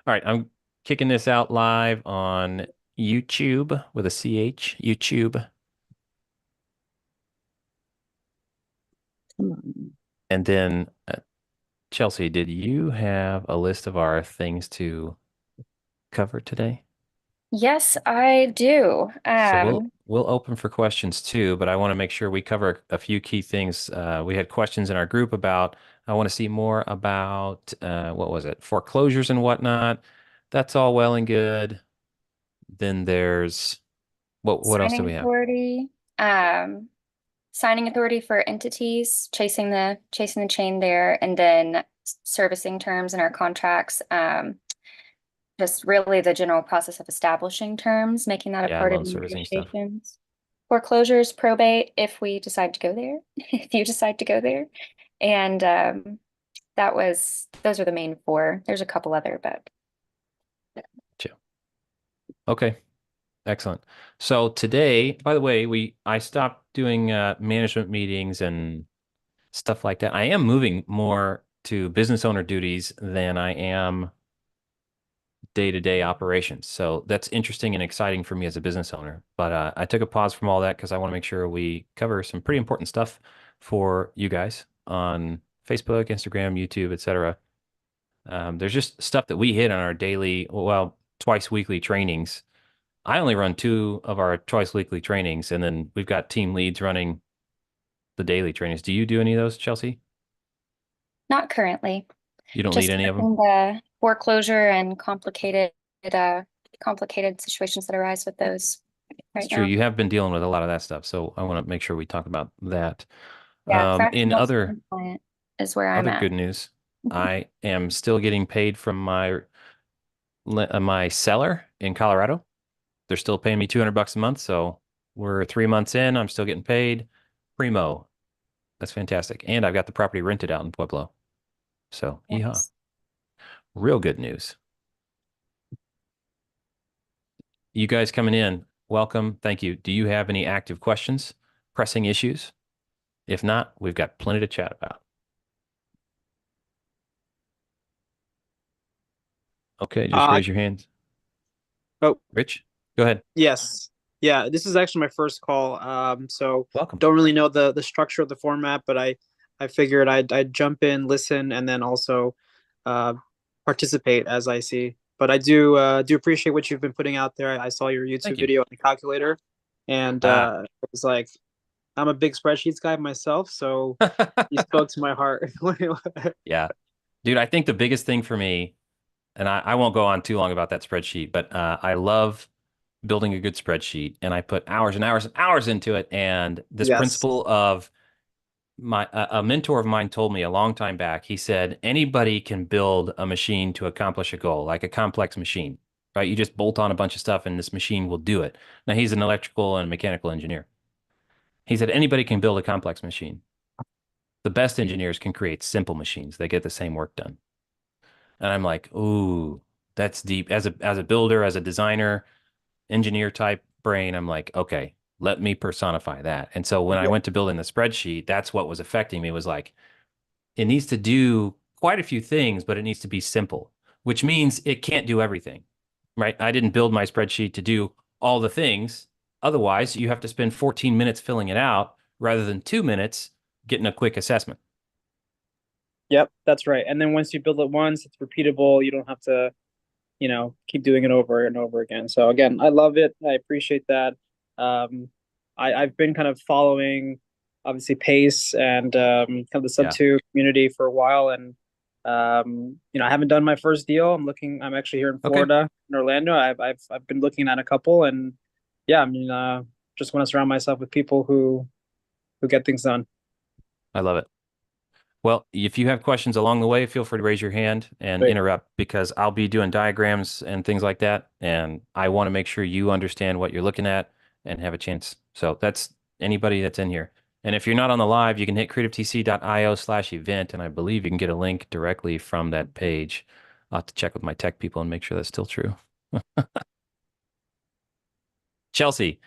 All right, I'm kicking this out live on YouTube with a CH, YouTube. Come on. And then, Chelsea, did you have a list of our things to cover today? Yes, I do. So we'll open for questions too, but I want to make sure we cover a few key things. We had questions in our group about, I want to see more about what was it? Foreclosures and whatnot. That's all well and good. Then there's what else do Signing we have? authority, um, signing authority for entities, chasing the chain there, and then servicing terms in our contracts. Just really the general process of establishing terms, making that a Yeah, part of loan servicing stuff. negotiations. Foreclosures, probate, if we decide to go there, if you decide to go there. And those are the main four. There's a couple other, but Chill. Okay. Excellent. So today, by the way, I stopped doing management meetings and stuff like that. I am moving more to business owner duties than I am day-to-day operations. So that's interesting and exciting for me as a business owner. But I took a pause from all that because I want to make sure we cover some pretty important stuff for you guys on Facebook, Instagram, YouTube, etc. There's just stuff that we hit on our daily, well, twice weekly trainings. I only run two of our twice weekly trainings, and then we've got team leads running the daily trainings. Do you do any of those, Chelsea? not currently. You don't lead Just any of them? in the foreclosure and uh, complicated situations that arise with those It's right true. now. You have been dealing with a lot of that stuff, so I want to make sure we talk about that. Yeah, In fractional other client is where I'm other at. good news, I am still getting paid from my seller in Colorado. They're still paying me 200 bucks a month, so we're 3 months in. I'm still getting paid. Primo. That's fantastic. And I've got the property rented out in Pueblo. So, yeehaw. Nice. Real good news. You guys coming in, welcome. Thank you. Do you have any active questions, pressing issues? If not, we've got plenty to chat about. Okay, just Uh, raise your hands. oh, Rich, go ahead. yes. Yeah, this is actually my first call. So Welcome. don't really know the structure of the format, but I figured I'd jump in, listen, and then also uh participate as I see. But I do appreciate what you've been putting out there. I saw your Thank YouTube you. video on the calculator, and Ah, it was like I'm a big spreadsheets guy myself, so you spoke to my heart. yeah. Dude, I think the biggest thing for me, and I won't go on too long about that spreadsheet, but I love building a good spreadsheet and I put hours and hours and hours into it. And this Yes. principle of a mentor of mine told me a long time back, he said, anybody can build a machine to accomplish a goal, like a complex machine, right? You just bolt on a bunch of stuff and this machine will do it. Now, he's an electrical and mechanical engineer. He said, anybody can build a complex machine. The best engineers can create simple machines. They get the same work done. And I'm like, ooh, that's deep. As a builder, as a designer, engineer type brain, I'm like, okay, let me personify that. And so when I Yep. went to building the spreadsheet, that's what was affecting me was like, it needs to do quite a few things, but it needs to be simple, which means it can't do everything, right? I didn't build my spreadsheet to do all the things. Otherwise, you have to spend 14 minutes filling it out rather than 2 minutes getting a quick assessment. Yep, that's right. And then once you build it once, it's repeatable. You don't have to keep doing it over and over again. So again, I love it. I appreciate that. Um, I've been kind of following obviously Pace and kind of the Sub Yeah. Two community for a while, and I haven't done my first deal. I'm actually here in Okay. Florida, in Orlando. I've been looking at a couple, and yeah, just want to surround myself with people who get things done. I love it. Well, if you have questions along the way, feel free to raise your hand and Great. interrupt because I'll be doing diagrams and things like that. And I want to make sure you understand what you're looking at and have a chance. So that's anybody that's in here. And if you're not on the live, you can hit creativetc.io/event. And I believe you can get a link directly from that page. I'll have to check with my tech people and make sure that's still true. Chelsea,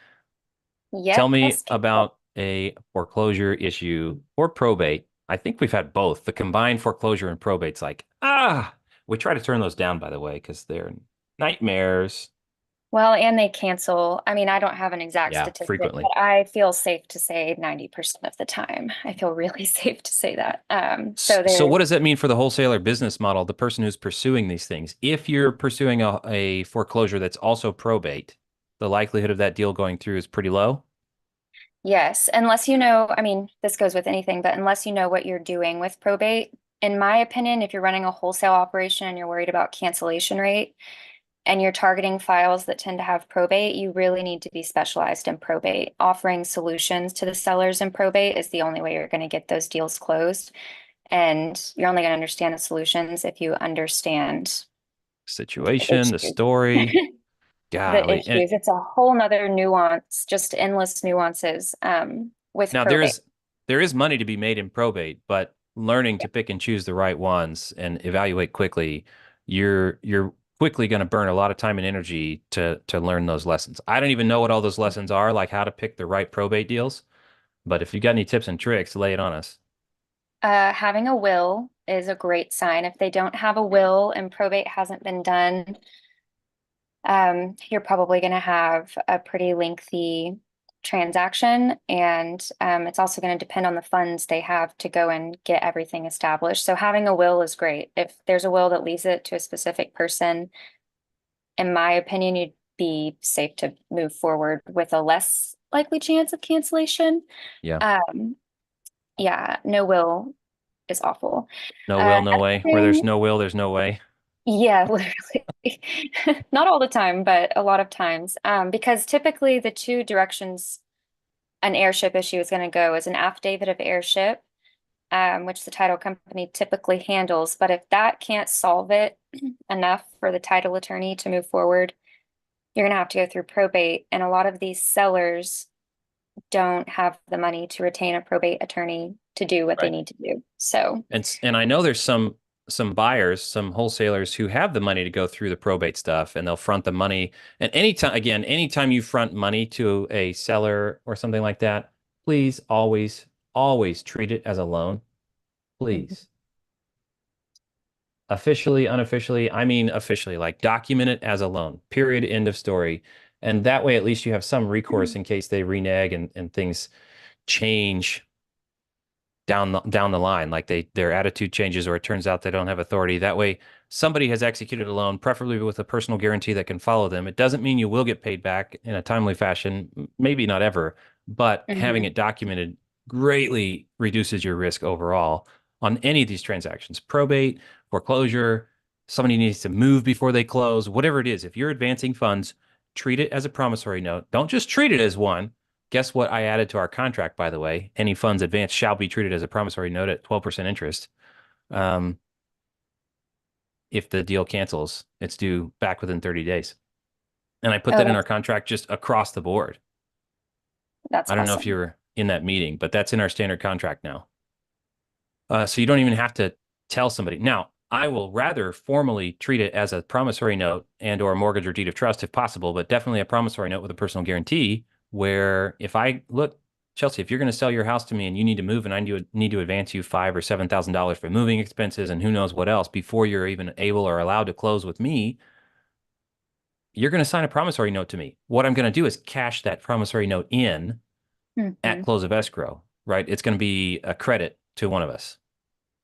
tell me Yes. about a foreclosure issue or probate. I think we've had both. The combined foreclosure and probate's like, ah. We try to turn those down, by the way, because they're nightmares. Well, and they cancel. I mean, I don't have an exact Yeah, statistic, frequently. but I feel safe to say 90% of the time. I feel really safe to say that. So So there's, what does that mean for the wholesaler business model, the person who's pursuing these things? If you're pursuing a foreclosure that's also probate, the likelihood of that deal going through is pretty low. yes, unless you know, I mean, this goes with anything, but unless you know what you're doing with probate, in my opinion, if you're running a wholesale operation and you're worried about cancellation rate and you're targeting files that tend to have probate, you really need to be specialized in probate. Offering solutions to the sellers in probate is the only way you're going to get those deals closed. And you're only going to understand the solutions if you understand the Situation, the issues. story, The golly. And issues. It's a whole nother nuance, just endless nuances with now probate. there is money to be made in probate, but learning to pick and choose the right ones and evaluate quickly, you're quickly going to burn a lot of time and energy to learn those lessons. I don't even know what all those lessons are, like how to pick the right probate deals. But if you got any tips and tricks, lay it on us. Having a will is a great sign. If they don't have a will and probate hasn't been done, you're probably going to have a pretty lengthy transaction, and it's also going to depend on the funds they have to go and get everything established. So having a will is great. If there's a will that leaves it to a specific person, in my opinion, you'd be safe to move forward with a less likely chance of cancellation. Yeah. Um, yeah, no will is awful. No will, no way. Where there's Everything, no will, there's no way. yeah, literally. Not all the time, but a lot of times. Because typically the two directions an airship issue is going to go is an affidavit of airship, which the title company typically handles. But if that can't solve it enough for the title attorney to move forward, you're going to have to go through probate. And a lot of these sellers don't have the money to retain a probate attorney to do what they Right. need to do. So, And I know there's some buyers, some wholesalers who have the money to go through the probate stuff and they'll front the money. And anytime you front money to a seller or something like that, please always treat it as a loan. Please. Officially, unofficially, I mean officially, like document it as a loan. Period. End of story. And that way at least you have some recourse in case they renege and things change down the line, like their attitude changes or it turns out they don't have authority. That way somebody has executed a loan, preferably with a personal guarantee that can follow them. It doesn't mean you will get paid back in a timely fashion, maybe not ever, but having mhm. it documented greatly reduces your risk overall on any of these transactions. Probate, foreclosure, somebody needs to move before they close, whatever it is. If you're advancing funds, treat it as a promissory note. Don't just treat it as one. Guess what I added to our contract, by the way? Any funds advanced shall be treated as a promissory note at 12% interest. Um, if the deal cancels, it's due back within 30 days. And I put Oh, that in our contract just across the board. that's I don't know if awesome. you were in that meeting, but that's in our standard contract now. So you don't even have to tell somebody. Now, I will rather formally treat it as a promissory note and or mortgage or deed of trust if possible, but definitely a promissory note with a personal guarantee where if I look, Chelsea, if you're going to sell your house to me and you need to move and I need to advance you $5,000 or $7,000 for moving expenses and who knows what else before you're even able or allowed to close with me, you're going to sign a promissory note to me. What I'm going to do is cash that promissory note in at Mhm. close of escrow, right? It's going to be a credit to one of us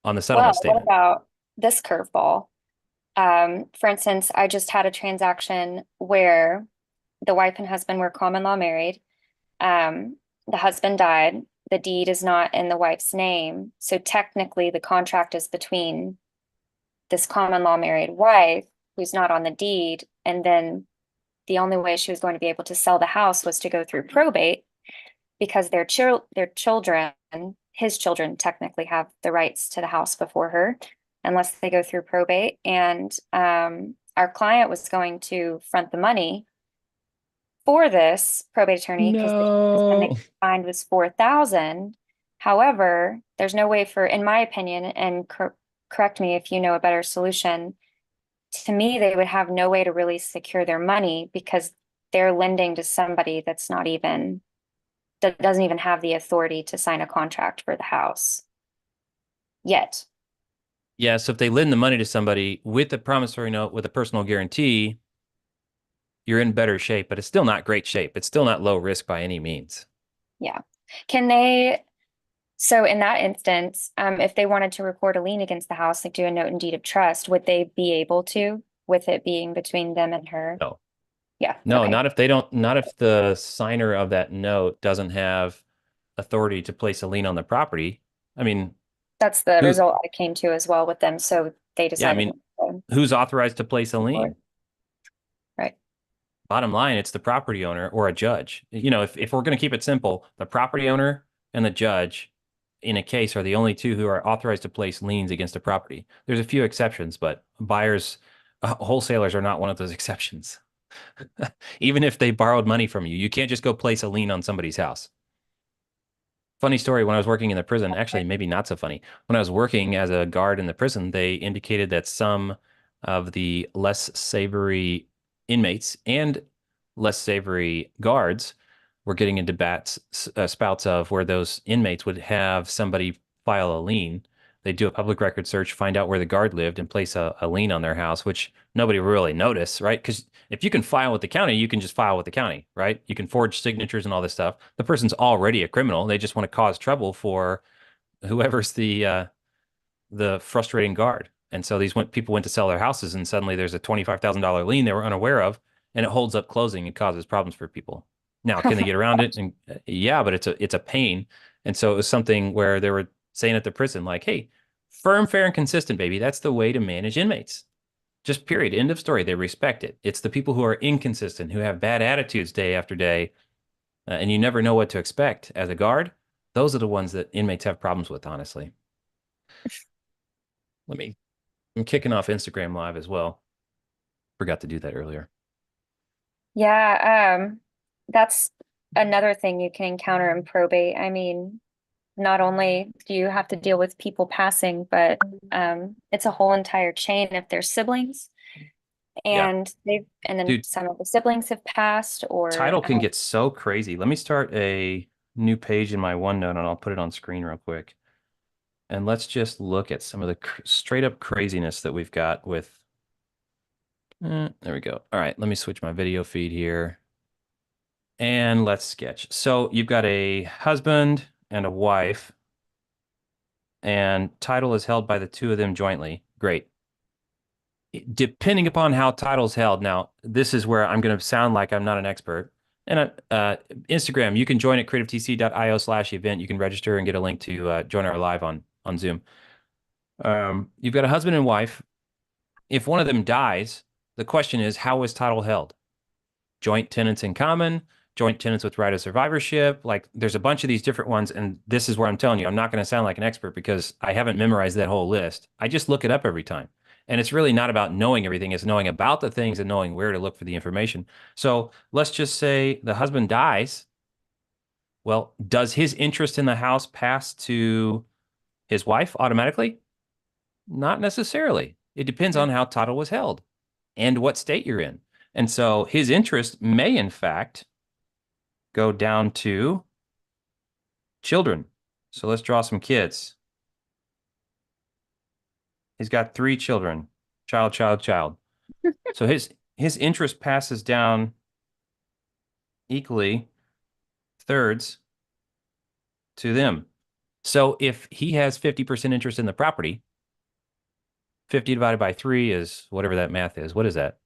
on the Well, settlement what statement. about this curveball? For instance, I just had a transaction where the wife and husband were common law married. Um, the husband died. The deed is not in the wife's name. So technically, the contract is between this common law married wife who's not on the deed. And then the only way she was going to be able to sell the house was to go through probate because their children, his children technically have the rights to the house before her, unless they go through probate. And our client was going to front the money for this probate attorney because the estimate No. they find was 4,000. However, there's no way for, in my opinion, and correct me if you know a better solution. To me, they would have no way to really secure their money because they're lending to somebody that's not even that doesn't even have the authority to sign a contract for the house yet. Yeah, so if they lend the money to somebody with a promissory note with a personal guarantee, you're in better shape, but it's still not great shape. It's still not low risk by any means. Yeah. Can they, so in that instance, if they wanted to record a lien against the house, like do a note and deed of trust, would they be able to, with it being between them and her? No. Yeah. No, Okay. not if the signer of that note doesn't have authority to place a lien on the property. I mean, That's the who, result I came to as well with them. So they yeah, I decided. mean, to who's authorized to place a go lien? forward. Right. Bottom line, it's the property owner or a judge. You know, if we're going to keep it simple, the property owner and the judge in a case are the only two who are authorized to place liens against a property. There's a few exceptions, but buyers, wholesalers are not one of those exceptions. Even if they borrowed money from you, you can't just go place a lien on somebody's house. Funny story, when I was working in the prison, actually, maybe not so funny. When I was working as a guard in the prison, they indicated that some of the less savory inmates and less savory guards were getting into spouts of where those inmates would have somebody file a lien. They'd do a public record search, find out where the guard lived, and place a lien on their house, which nobody would really notice, right? Because if you can file with the county, you can just file with the county, right? You can forge signatures and all this stuff. The person's already a criminal. They just want to cause trouble for whoever's the frustrating guard. And so people went to sell their houses, and suddenly there's a $25,000 lien they were unaware of, and it holds up closing and causes problems for people. Now, can they get around it? And yeah, but it's a pain. And so it was something where they were saying at the prison, like, hey, firm, fair, and consistent, baby. That's the way to manage inmates. Just period. End of story. They respect it. It's the people who are inconsistent, who have bad attitudes day after day, and you never know what to expect as a guard. Those are the ones that inmates have problems with, honestly. I'm kicking off Instagram Live as well. Forgot to do that earlier. Yeah. That's another thing you can encounter in probate. I mean, not only do you have to deal with people passing, but it's a whole entire chain if there's siblings. Yeah. And then Dude, some of the siblings have passed or title can get so crazy. Let me start a new page in my OneNote and I'll put it on screen real quick. And let's just look at some of the straight up craziness that we've got with. There we go. All right, let me switch my video feed here. And let's sketch. So you've got a husband and a wife, and title is held by the two of them jointly. Great. Depending upon how title's held, now this is where I'm going to sound like I'm not an expert. And Instagram, you can join at creativetc.io/event. You can register and get a link to join our live on Zoom. You've got a husband and wife. If one of them dies, the question is, how is title held? Joint tenants in common, joint tenants with right of survivorship. Like there's a bunch of these different ones. And this is where I'm telling you, I'm not going to sound like an expert because I haven't memorized that whole list. I just look it up every time. And it's really not about knowing everything. It's knowing about the things and knowing where to look for the information. So let's just say the husband dies. Well, does his interest in the house pass to his wife automatically? Not necessarily. It depends on how title was held and what state you're in. And so his interest may, in fact, go down to children. So let's draw some kids. He's got 3 children, child, child, child. So his interest passes down equally, thirds, to them. So if he has 50% interest in the property, 50 divided by 3 is whatever that math is. What is that?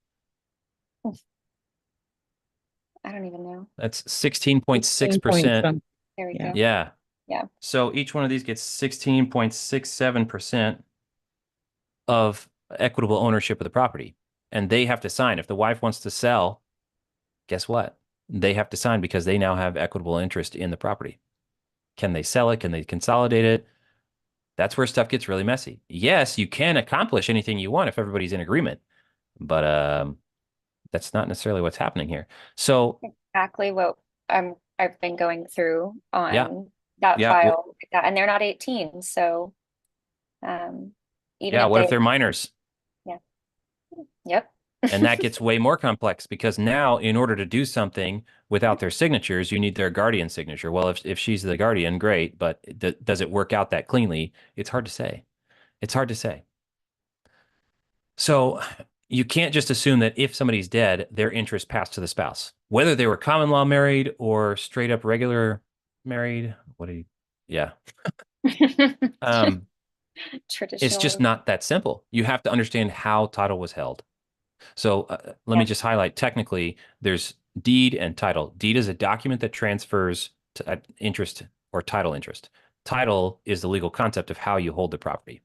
I don't even know. That's 16.6%. There we go. Yeah. Yeah. So each one of these gets 16.67% of equitable ownership of the property. And they have to sign. If the wife wants to sell, guess what? They have to sign because they now have equitable interest in the property. Can they sell it? Can they consolidate it? That's where stuff gets really messy. Yes, you can accomplish anything you want if everybody's in agreement, but that's not necessarily what's happening here. So Exactly what I've been going through on that Yeah, file like that, and they're not 18, so even yeah, if what if they, they're minors? yep. And that gets way more complex because now, in order to do something without their signatures, you need their guardian signature. Well, if she's the guardian, great, but does it work out that cleanly? It's hard to say. It's hard to say. So you can't just assume that if somebody's dead, their interest passed to the spouse, whether they were common law married or straight up regular married. What do you, yeah. Um, it's just Traditional. not that simple. You have to understand how title was held. So let me Yeah. just highlight technically, there's deed and title. Deed is a document that transfers to, interest or title interest. Title is the legal concept of how you hold the property.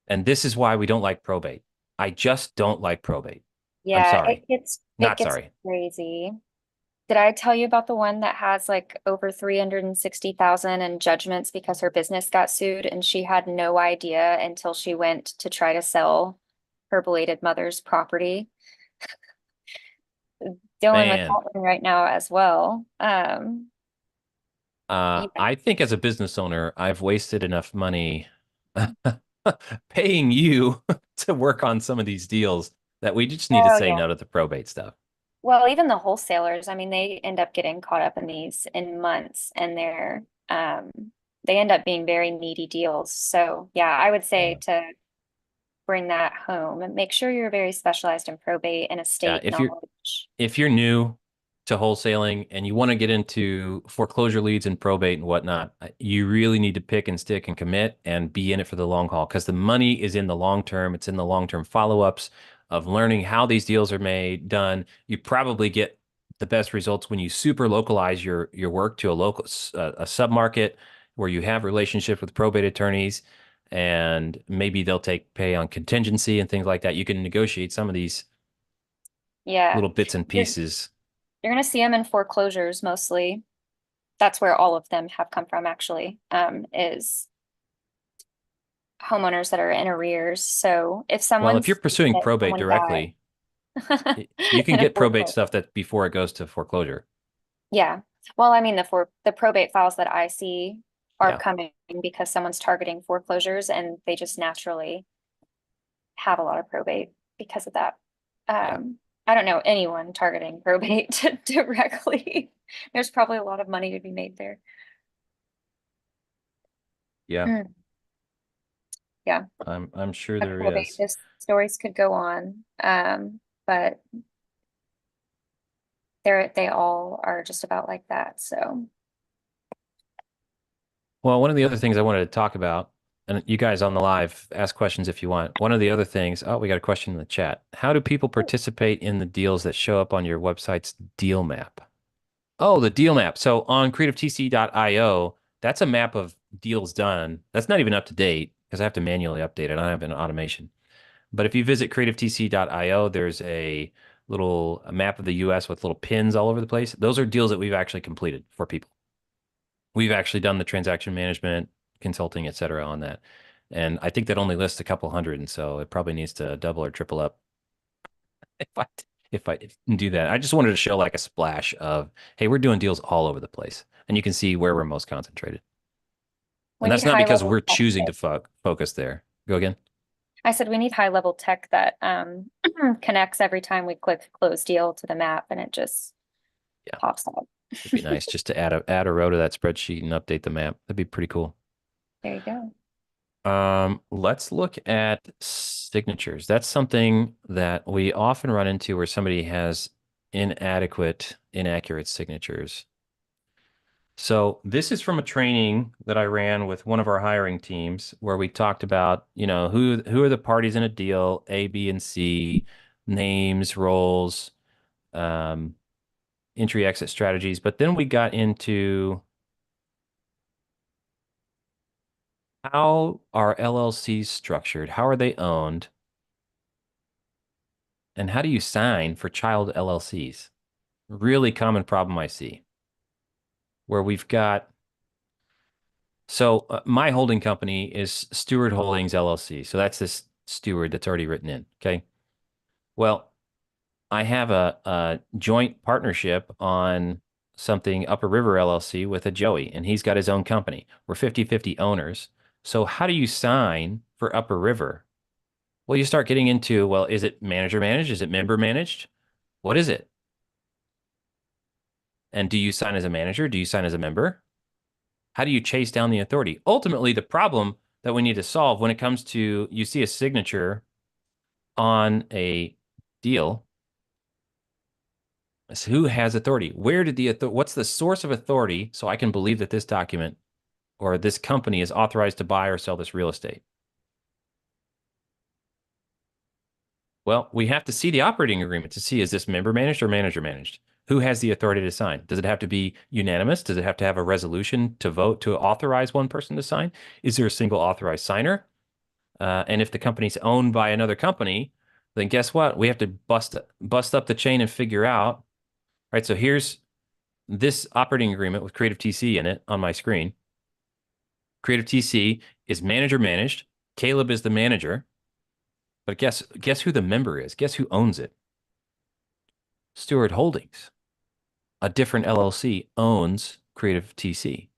And this is why we don't like probate. I just don't like probate. I'm Yeah, sorry. it Not gets sorry. crazy. Did I tell you about the one that has like over 360,000 in judgments because her business got sued and she had no idea until she went to try to sell her belated mother's property? Dealing with Man, that one right now as well. Yeah, I think as a business owner, I've wasted enough money paying you to work on some of these deals that we just need to oh say yeah. no to the probate stuff. Well, even the wholesalers, I mean, they end up getting caught up in these in months and they end up being very meaty deals. So yeah, I would say Yeah. to bring that home and make sure you're very specialized in probate and Yeah, estate knowledge. if you're new to wholesaling and you want to get into foreclosure leads and probate and whatnot, you really need to pick and stick and commit and be in it for the long haul because the money is in the long term. It's in the long term follow-ups of learning how these deals are made, done. You probably get the best results when you super localize your work to a local a sub-market where you have relationship with probate attorneys and maybe they'll take pay on contingency and things like that. You can negotiate some of these Yeah. little bits and You're, pieces. you're going to see them in foreclosures mostly. That's where all of them have come from actually, is homeowners that are in arrears. So if Well, if you're someone's pursuing that probate someone died directly, you can in a get probate foreclosure. stuff that before it goes to foreclosure. Yeah. Well, I mean, the probate files that I see are Yeah. coming because someone's targeting foreclosures and they just naturally have a lot of probate because of that. Yeah. I don't know anyone targeting probate directly. There's probably a lot of money to be made there. Yeah. Mm, yeah, I'm sure but there probate, is. this stories could go on. But they all are just about like that. So Well, one of the other things I wanted to talk about, and you guys on the live, ask questions if you want. One of the other things, oh, we got a question in the chat. How do people participate in the deals that show up on your website's deal map? Oh, the deal map. So on creativetc.io, that's a map of deals done. That's not even up to date because I have to manually update it. I don't have an automation. But if you visit creativetc.io, there's a little map of the US with little pins all over the place. Those are deals that we've actually completed for people. We've actually done the transaction management, consulting, et cetera, on that. And I think that only lists a couple hundred. And so it probably needs to double or triple up if I if I do that. I just wanted to show like a splash of, hey, we're doing deals all over the place. And you can see where we're most concentrated. we And need that's not high because level we're tech. choosing to focus there. Go again. I said we need high level tech that connects every time we click close deal to the map and it just Yeah, pops up. it'd be nice just to add a row to that spreadsheet and update the map. That'd be pretty cool. There you go. Let's look at signatures. That's something that we often run into where somebody has inaccurate signatures. So this is from a training that I ran with one of our hiring teams where we talked about, who are the parties in a deal, A, B, and C, names, roles, um, entry exit strategies. But then we got into how are LLCs structured? How are they owned? And how do you sign for child LLCs? Really common problem I see where we've got. So my holding company is Steward Holdings LLC. So that's this steward that's already written in. Okay. Well, I have a joint partnership on something Upper River LLC with a Joey, and he's got his own company. We're 50-50 owners. So how do you sign for Upper River? Well, you start getting into, well, is it manager managed? Is it member managed? What is it? And do you sign as a manager? Do you sign as a member? How do you chase down the authority? Ultimately, the problem that we need to solve when it comes to, you see a signature on a deal. So who has authority? Where did what's the source of authority so I can believe that this document or this company is authorized to buy or sell this real estate? Well, we have to see the operating agreement to see, is this member managed or manager managed? Who has the authority to sign? Does it have to be unanimous? Does it have to have a resolution to vote to authorize one person to sign? Is there a single authorized signer? And if the company's owned by another company, then guess what? We have to bust up the chain and figure out, right? So here's this operating agreement with Creative TC in it on my screen. Creative TC is manager managed. Caleb is the manager. But guess who the member is? Guess who owns it? Stewart Holdings. A different LLC owns Creative TC.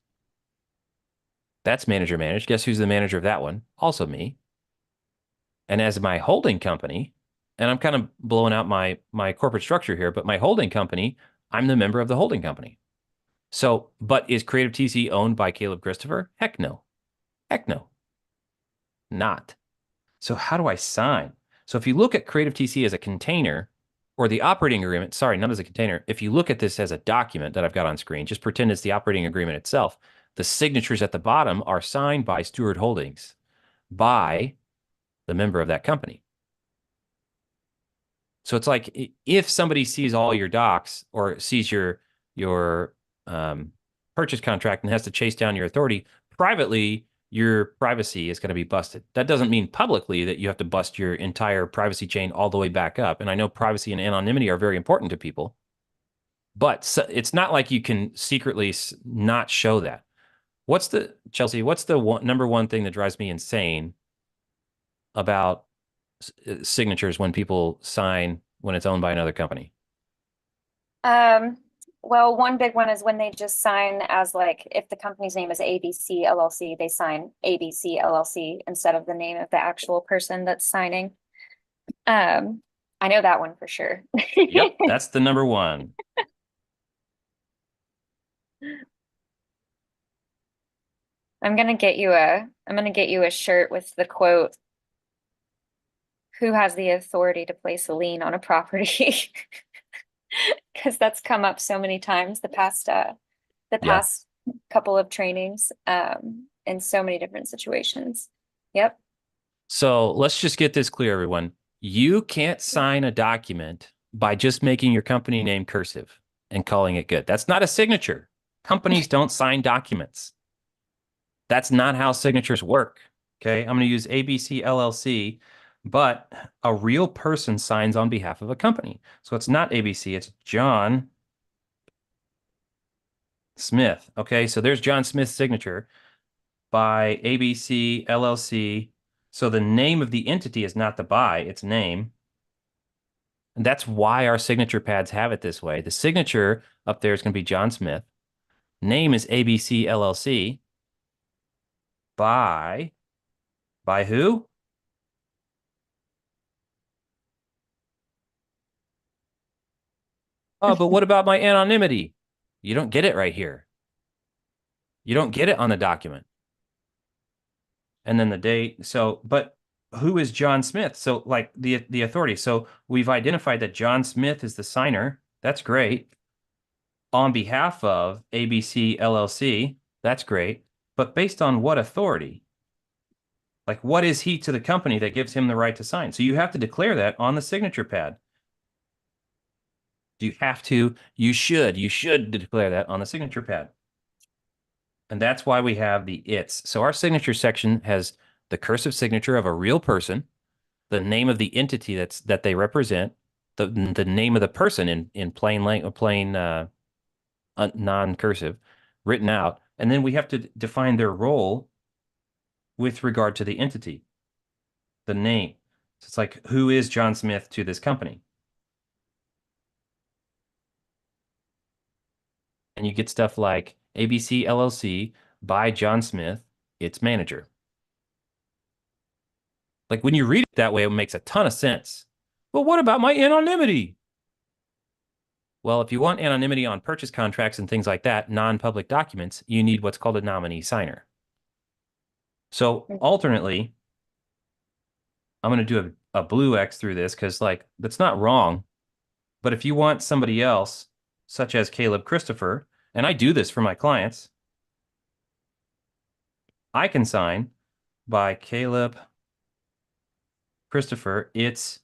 That's manager managed. Guess who's the manager of that one? Also me. And as my holding company, and I'm kind of blowing out my corporate structure here, but my holding company, I'm the member of the holding company. So, but is Creative TC owned by Caleb Christopher? Heck no. Heck no. Not. So how do I sign? So if you look at Creative TC as a container, or the operating agreement, sorry, not as a container. If you look at this as a document that I've got on screen, just pretend it's the operating agreement itself. The signatures at the bottom are signed by Stewart Holdings, by the member of that company. So it's like if somebody sees all your docs or sees your purchase contract and has to chase down your authority, privately, your privacy is going to be busted. That doesn't mean publicly that you have to bust your entire privacy chain all the way back up. And I know privacy and anonymity are very important to people, but it's not like you can secretly not show that. Chelsea, what's the number one thing that drives me insane about signatures when people sign when it's owned by another company? Well, one big one is when they just sign as like, if the company's name is ABC LLC, they sign ABC LLC instead of the name of the actual person that's signing. I know that one for sure. Yep, that's the number one. I'm gonna get you a shirt with the quote, "Who has the authority to place a lien on a property?" Because that's come up so many times the past couple of trainings in so many different situations. Yep. So let's just get this clear, everyone. You can't sign a document by just making your company name cursive and calling it good. That's not a signature. Companies don't sign documents. That's not how signatures work. Okay. I'm going to use ABC LLC, but a real person signs on behalf of a company. So it's not ABC, it's John Smith. Okay. So there's John Smith's signature by ABC LLC. So the name of the entity is not the by, it's name. And that's why our signature pads have it this way. The signature up there is going to be John Smith. Name is ABC LLC. By who? Oh, but what about my anonymity? You don't get it right here. You don't get it on the document. And then the date. So, but who is John Smith? So like the authority. So we've identified that John Smith is the signer. That's great. On behalf of ABC LLC. That's great. But based on what authority? Like what is he to the company that gives him the right to sign? So you have to declare that on the signature pad. Do you have to? You should declare that on the signature pad. And that's why we have the it's. So our signature section has the cursive signature of a real person, the name of the entity that they represent, the name of the person in plain non-cursive written out, and then we have to define their role with regard to the entity, the name. So it's like, who is John Smith to this company? And you get stuff like ABC LLC by John Smith, its manager. Like when you read it that way, it makes a ton of sense. But what about my anonymity? Well, if you want anonymity on purchase contracts and things like that, non-public documents, you need what's called a nominee signer. So Mhm. alternately, I'm going to do a blue X through this because like that's not wrong. But if you want somebody else, such as Caleb Christopher, and I do this for my clients, I can sign by Caleb Christopher. It's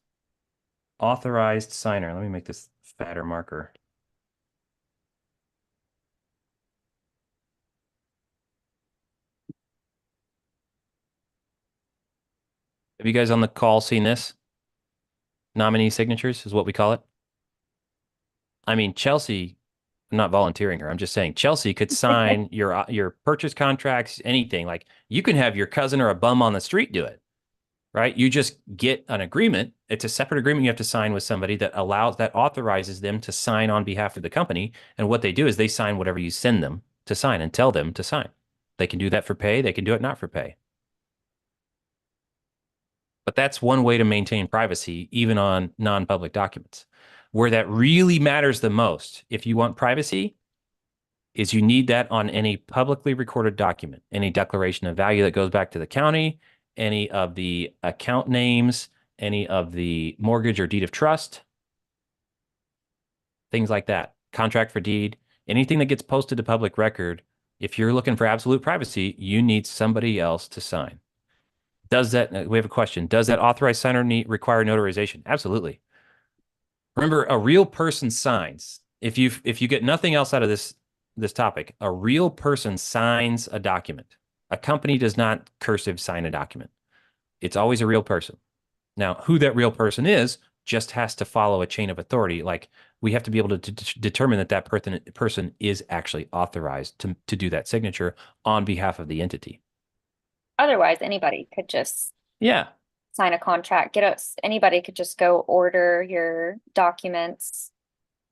authorized signer. Let me make this fatter marker. Have you guys on the call seen this? Nominee signatures is what we call it. I mean, Chelsea, I'm not volunteering her. I'm just saying Chelsea could sign your purchase contracts, anything. Like you can have your cousin or a bum on the street do it, right? You just get an agreement. It's a separate agreement you have to sign with somebody that authorizes them to sign on behalf of the company. And what they do is they sign whatever you send them to sign and tell them to sign. They can do that for pay. They can do it not for pay. But that's one way to maintain privacy, even on non-public documents. Where that really matters the most, if you want privacy, is you need that on any publicly recorded document, any declaration of value that goes back to the county, any of the account names, any of the mortgage or deed of trust, things like that. Contract for deed, anything that gets posted to public record. If you're looking for absolute privacy, you need somebody else to sign. Does that, we have a question. Does that authorized signer require notarization? Absolutely. Remember, a real person signs. If you get nothing else out of this topic, a real person signs a document. A company does not cursive sign a document. It's always a real person. Now, who that real person is just has to follow a chain of authority. Like we have to be able to determine that that person is actually authorized to do that signature on behalf of the entity. Otherwise, anybody could just Yeah, sign a contract, anybody could just go order your documents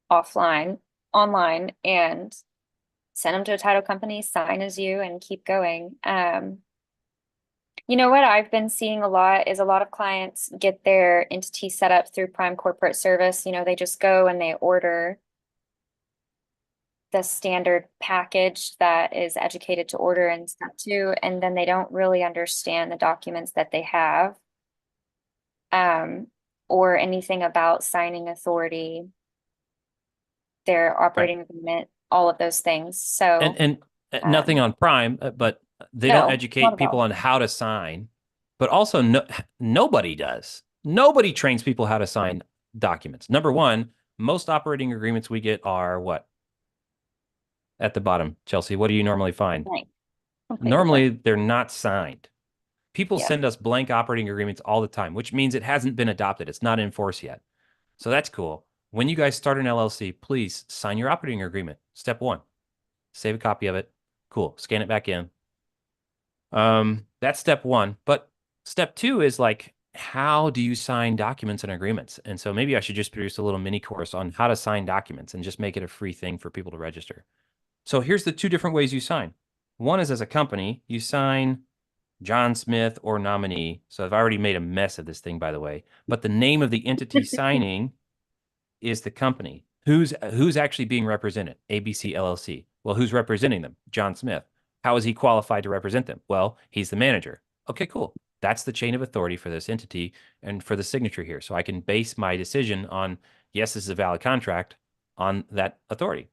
online, and send them to a title company, sign as you, and keep going. You know what I've been seeing a lot is a lot of clients get their entity set up through Prime Corporate Service. You know, they just go and they order the standard package that is educated to order in step 2, and then they don't really understand the documents that they have. Or anything about signing authority, their right. operating agreement, all of those things. So, And nothing um, on Prime, but they don't no, not educate at people all. on how to sign. But also, nobody does. Nobody trains people how to sign documents. Number one, most operating agreements we get are what? At the bottom, Chelsea, what do you normally find? Blank, completely blank. Normally, they're not signed. People Yep. send us blank operating agreements all the time, which means it hasn't been adopted. It's not in force yet. So that's cool. When you guys start an LLC, please sign your operating agreement. Step 1, save a copy of it. Cool. Scan it back in. That's step 1. But step 2 is like, how do you sign documents and agreements? And so maybe I should just produce a little mini course on how to sign documents and just make it a free thing for people to register. So here's the 2 different ways you sign. One is as a company, you sign John Smith or nominee. So I've already made a mess of this thing, by the way. But the name of the entity signing is the company. Who's actually being represented? ABC LLC. Well, who's representing them? John Smith. How is he qualified to represent them? Well, he's the manager. Okay, cool. That's the chain of authority for this entity and for the signature here. So I can base my decision on, yes, this is a valid contract on that authority.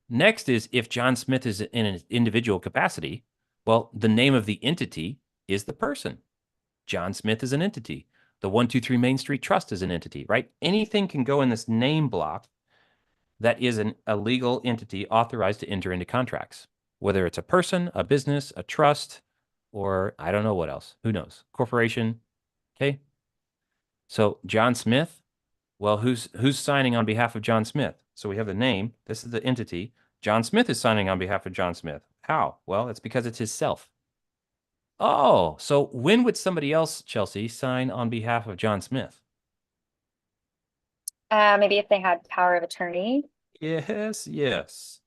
Next is if John Smith is in an individual capacity, well, the name of the entity is the person. John Smith is an entity. The 123 Main Street Trust is an entity, right? Anything can go in this name block that is a legal entity authorized to enter into contracts, whether it's a person, a business, a trust, or I don't know what else. Who knows? Corporation. Okay. So John Smith, well, who's signing on behalf of John Smith? So we have the name. This is the entity. John Smith is signing on behalf of John Smith. How? Well, it's because it's his self. Oh, so when would somebody else, Chelsea, sign on behalf of John Smith? Maybe if they had power of attorney. Yes, yes.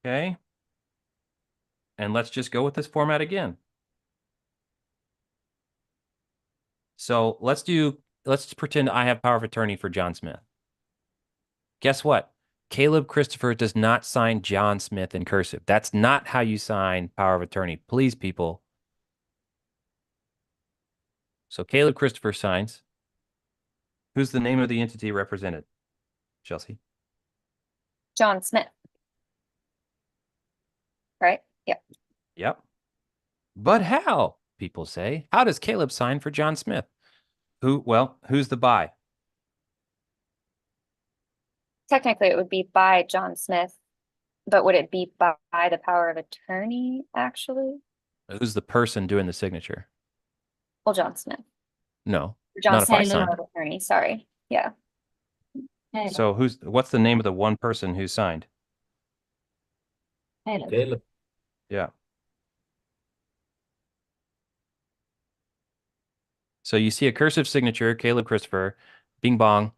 Okay. And let's just go with this format again. So let's pretend I have power of attorney for John Smith. Guess what? Caleb Christopher does not sign John Smith in cursive. That's not how you sign power of attorney. Please, people. So Caleb Christopher signs. Who's the name of the entity represented? Chelsea? John Smith. Right? Yep. Yep. But how? People say. How does Caleb sign for John Smith? Who's the by? Technically, it would be by John Smith, but would it be by the power of attorney, actually? Who's the person doing the signature? Well, John Smith. No, John not if I Smith, signed. power of attorney, sorry. Yeah. So what's the name of the one person who signed? Caleb. Yeah. So you see a cursive signature, Caleb Christopher, bing bong,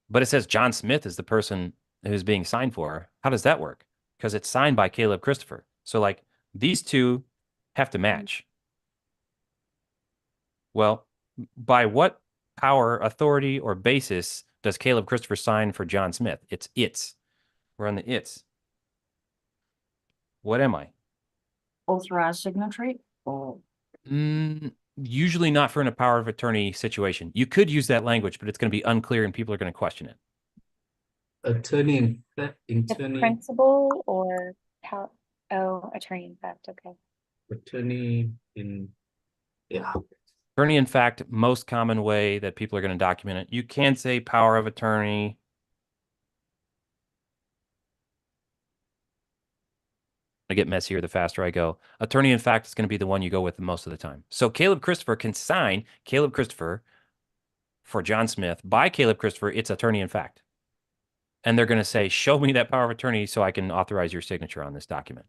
but it says John Smith is the person who's being signed for. How does that work? Because it's signed by Caleb Christopher. So like these two have to match. Well, by what power, authority, or basis does Caleb Christopher sign for John Smith? It's. We're on the it's. What am I? Authorized signatory or Usually not for in a power of attorney situation. You could use that language, but it's going to be unclear and people are going to question it. Attorney in fact, The attorney, principal or how? Oh, attorney in fact. Okay. attorney in, yeah. Attorney, in fact, most common way that people are going to document it. You can say power of attorney. I get messier the faster I go. Attorney, in fact, is going to be the one you go with most of the time. So Caleb Christopher can sign Caleb Christopher for John Smith. By Caleb Christopher, it's attorney, in fact. And they're going to say, show me that power of attorney so I can authorize your signature on this document.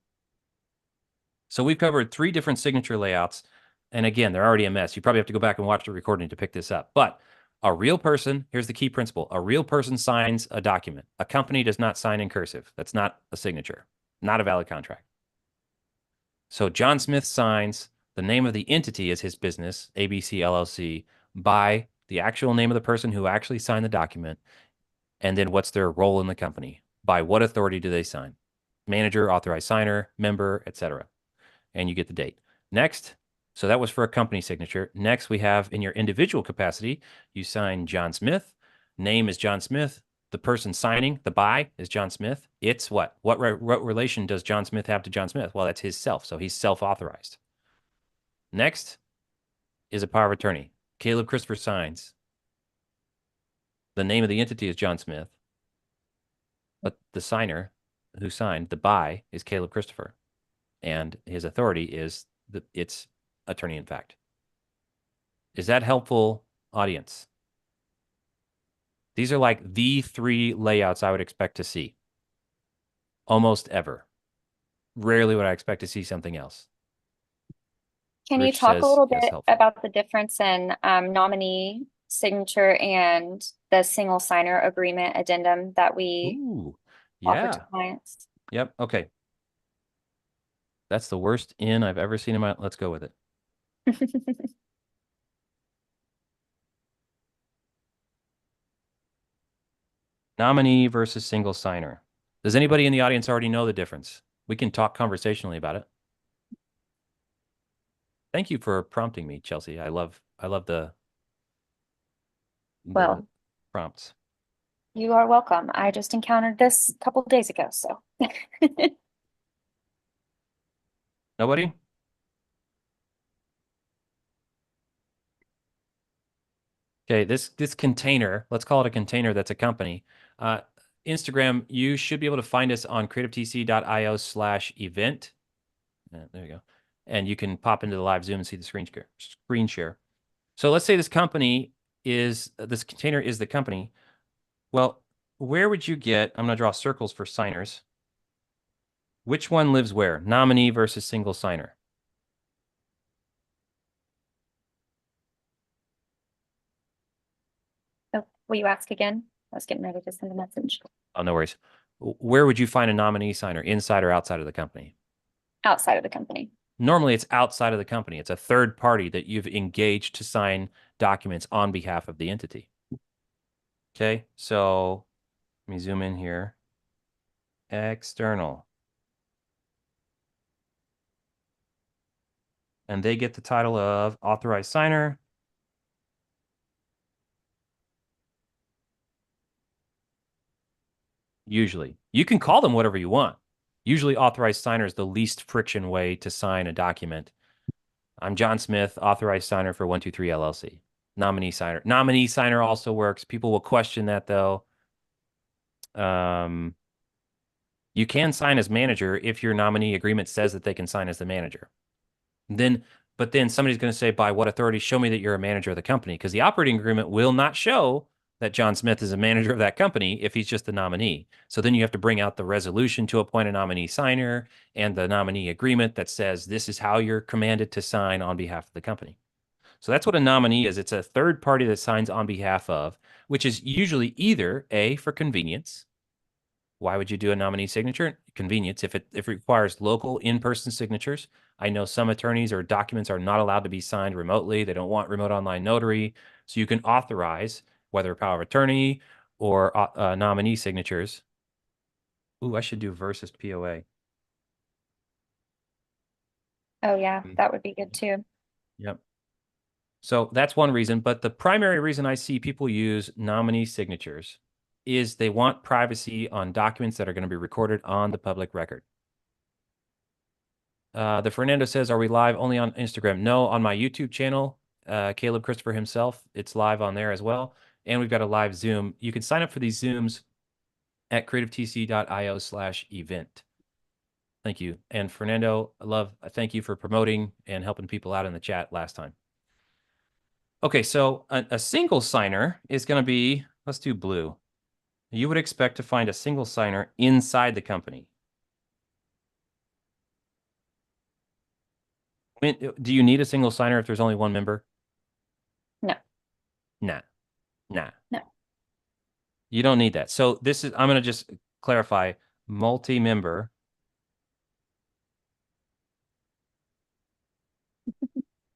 So we've covered 3 different signature layouts. And again, they're already a mess. You probably have to go back and watch the recording to pick this up. But a real person, here's the key principle. A real person signs a document. A company does not sign in cursive. That's not a signature, not a valid contract. So John Smith signs, the name of the entity is his business, ABC LLC, by the actual name of the person who actually signed the document. And then what's their role in the company? By what authority do they sign? Manager, authorized signer, member, etc. And you get the date. Next, so that was for a company signature. Next, we have in your individual capacity, you sign John Smith. Name is John Smith. The person signing, the by, is John Smith. It's what? What relation does John Smith have to John Smith? Well, that's his self. So he's self-authorized. Next is a power of attorney. Caleb Christopher signs. The name of the entity is John Smith. But the signer who signed, the by, is Caleb Christopher. And his authority is it's attorney in fact. Is that helpful, audience? These are like the 3 layouts I would expect to see. Almost ever. Rarely would I expect to see something else. Can you Rich talk says, a little yes, bit helpful. about the difference in nominee signature and the single signer agreement addendum that we Ooh, offer yeah. to clients? Yep. Okay. That's the worst in I've ever seen in my. Let's go with it. Nominee versus single signer. Does anybody in the audience already know the difference? We can talk conversationally about it. Thank you for prompting me, Chelsea. I love the Well, prompts. you are welcome. I just encountered this a couple of days ago, so. Nobody? Okay, this container, let's call it a container that's a company. Instagram, you should be able to find us on creativetc.io/event. There you go. And you can pop into the live Zoom and see the screen share. So let's say this container is the company. Well, where would you get, I'm going to draw circles for signers. Which one lives where? Nominee versus single signer. Oh, will you ask again? I was getting ready to send a message. Oh, no worries. Where would you find a nominee signer, inside or outside of the company? Outside of the company. Normally, it's outside of the company. It's a third party that you've engaged to sign documents on behalf of the entity. Okay, so let me zoom in here. external. And they get the title of authorized signer. Usually. You can call them whatever you want. Usually authorized signer is the least friction way to sign a document. I'm John Smith, authorized signer for 123 LLC. Nominee signer. Nominee signer also works. People will question that though. You can sign as manager if your nominee agreement says that they can sign as the manager. But then somebody's going to say, by what authority, show me that you're a manager of the company? Because the operating agreement will not show that John Smith is a manager of that company if he's just the nominee. So then you have to bring out the resolution to appoint a nominee signer and the nominee agreement that says this is how you're commanded to sign on behalf of the company. So that's what a nominee is. It's a third party that signs on behalf of, which is usually either A, for convenience. Why would you do a nominee signature? Convenience. If it requires local in-person signatures, I know some attorneys or documents are not allowed to be signed remotely. They don't want remote online notary. So you can authorize whether power of attorney or nominee signatures. Ooh, I should do versus POA. Oh yeah, that would be good too. Yep. So that's one reason. But the primary reason I see people use nominee signatures is they want privacy on documents that are going to be recorded on the public record. The Fernando says, are we live only on Instagram? No, on my YouTube channel, Caleb Christopher himself, it's live on there as well. And we've got a live Zoom. You can sign up for these Zooms at creativetc.io/event. Thank you. And Fernando, thank you for promoting and helping people out in the chat last time. Okay, so a single signer is going to be, let's do blue. You would expect to find a single signer inside the company. Do you need a single signer if there's only one member? No. Nah. No. You don't need that. So this is, I'm going to just clarify, multi-member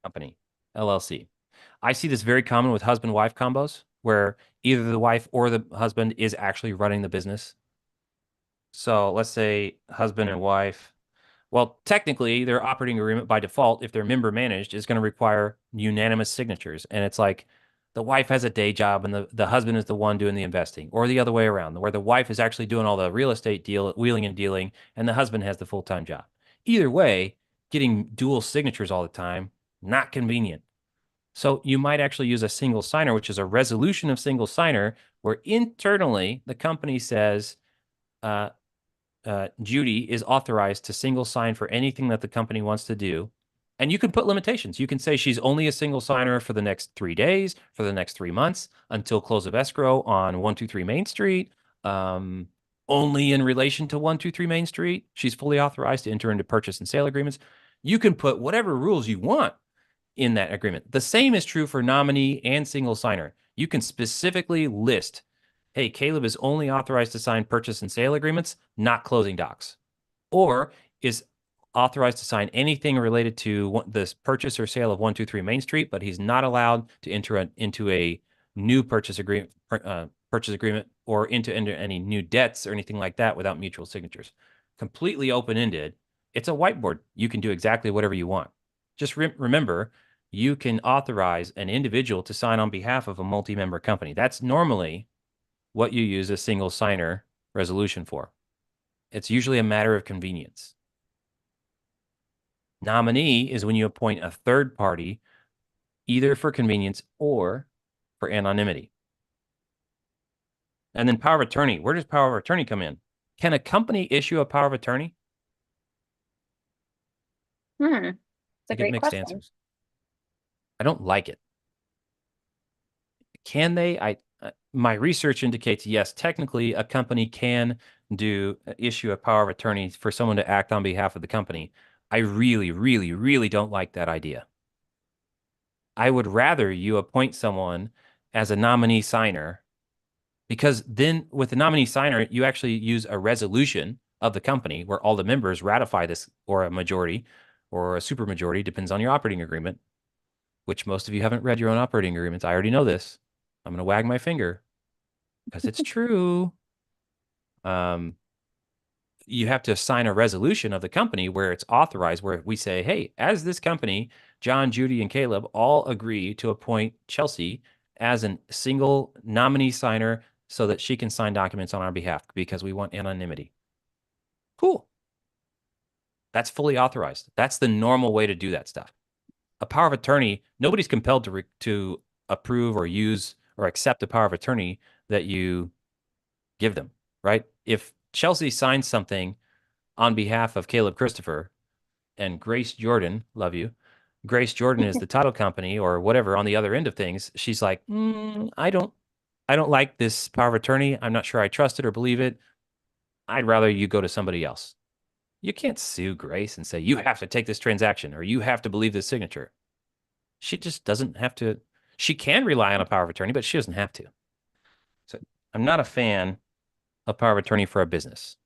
company, LLC. I see this very common with husband-wife combos where either the wife or the husband is actually running the business. So let's say husband and wife. Well, technically, their operating agreement by default, if they're member managed, is going to require unanimous signatures. And it's like the wife has a day job and the husband is the one doing the investing, or the other way around, where the wife is actually doing all the real estate wheeling and dealing, and the husband has the full-time job. Either way, getting dual signatures all the time, not convenient. So you might actually use a single signer, which is a resolution of single signer, where internally the company says, Judy is authorized to single sign for anything that the company wants to do. And you can put limitations. You can say she's only a single signer for the next 3 days, for the next 3 months, until close of escrow on 123 Main Street. Only in relation to 123 Main Street, she's fully authorized to enter into purchase and sale agreements. You can put whatever rules you want in that agreement. The same is true for nominee and single signer. You can specifically list, hey, Caleb is only authorized to sign purchase and sale agreements, not closing docs, or is authorized to sign anything related to this purchase or sale of 123 Main Street, but he's not allowed to enter into a new purchase agreement or into any new debts or anything like that without mutual signatures. Completely open-ended. It's a whiteboard. You can do exactly whatever you want. Just remember, you can authorize an individual to sign on behalf of a multi-member company. That's normally what you use a single signer resolution for. It's usually a matter of convenience. Nominee is when you appoint a third party, either for convenience or for anonymity. And then power of attorney. Where does power of attorney come in? Can a company issue a power of attorney? It's a I get great mixed question. answers. I don't like it. Can they? My research indicates yes, technically a company can issue a power of attorney for someone to act on behalf of the company. I really, really, really don't like that idea. I would rather you appoint someone as a nominee signer, because then with the nominee signer, you actually use a resolution of the company where all the members ratify this, or a majority or a supermajority, depends on your operating agreement, which most of you haven't read your own operating agreements. I already know this. I'm going to wag my finger because it's true. you have to sign a resolution of the company where it's authorized, where we say, hey, as this company, John, Judy, and Caleb all agree to appoint Chelsea as a single nominee signer so that she can sign documents on our behalf because we want anonymity. Cool. That's fully authorized. That's the normal way to do that stuff. A power of attorney, nobody's compelled to approve or use or accept a power of attorney that you give them, right? If Chelsea signs something on behalf of Caleb Christopher and Grace Jordan, love you, Grace Jordan is the title company or whatever on the other end of things, she's like, I don't like this power of attorney. I'm not sure I trust it or believe it. I'd rather you go to somebody else. You can't sue Grace and say, you have to take this transaction or you have to believe this signature. She just doesn't have to. She can rely on a power of attorney, but she doesn't have to. So I'm not a fan of power of attorney for a business.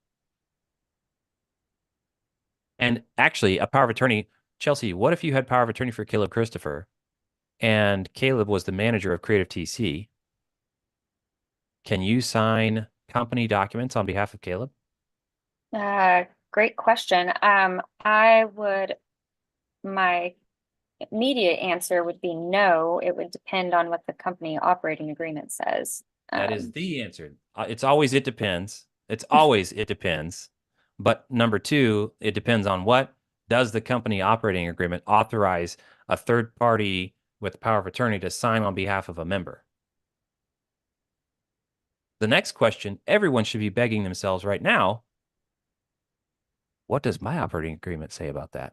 And actually, a power of attorney, Chelsea, what if you had power of attorney for Caleb Christopher and Caleb was the manager of Creative TC? Can you sign company documents on behalf of Caleb? Great question. My immediate answer would be no. It would depend on what the company operating agreement says. That is the answer. It's always, it depends. It's always, it depends. But number two, it depends on what does the company operating agreement authorize a third party with power of attorney to sign on behalf of a member? The next question everyone should be begging themselves right now, what does my operating agreement say about that?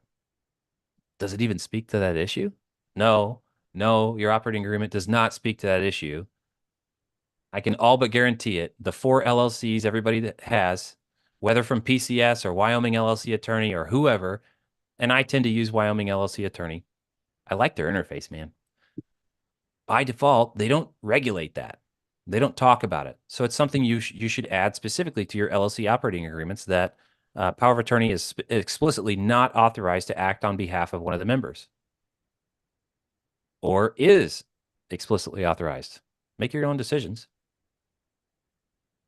Does it even speak to that issue? No, your operating agreement does not speak to that issue. I can all but guarantee it. The 4 LLCs everybody that has, whether from PCS or Wyoming LLC attorney or whoever, and I tend to use Wyoming LLC attorney. I like their interface, man. By default, they don't regulate that. They don't talk about it. So it's something you should add specifically to your LLC operating agreements that power of attorney is explicitly not authorized to act on behalf of one of the members or is explicitly authorized. Make your own decisions.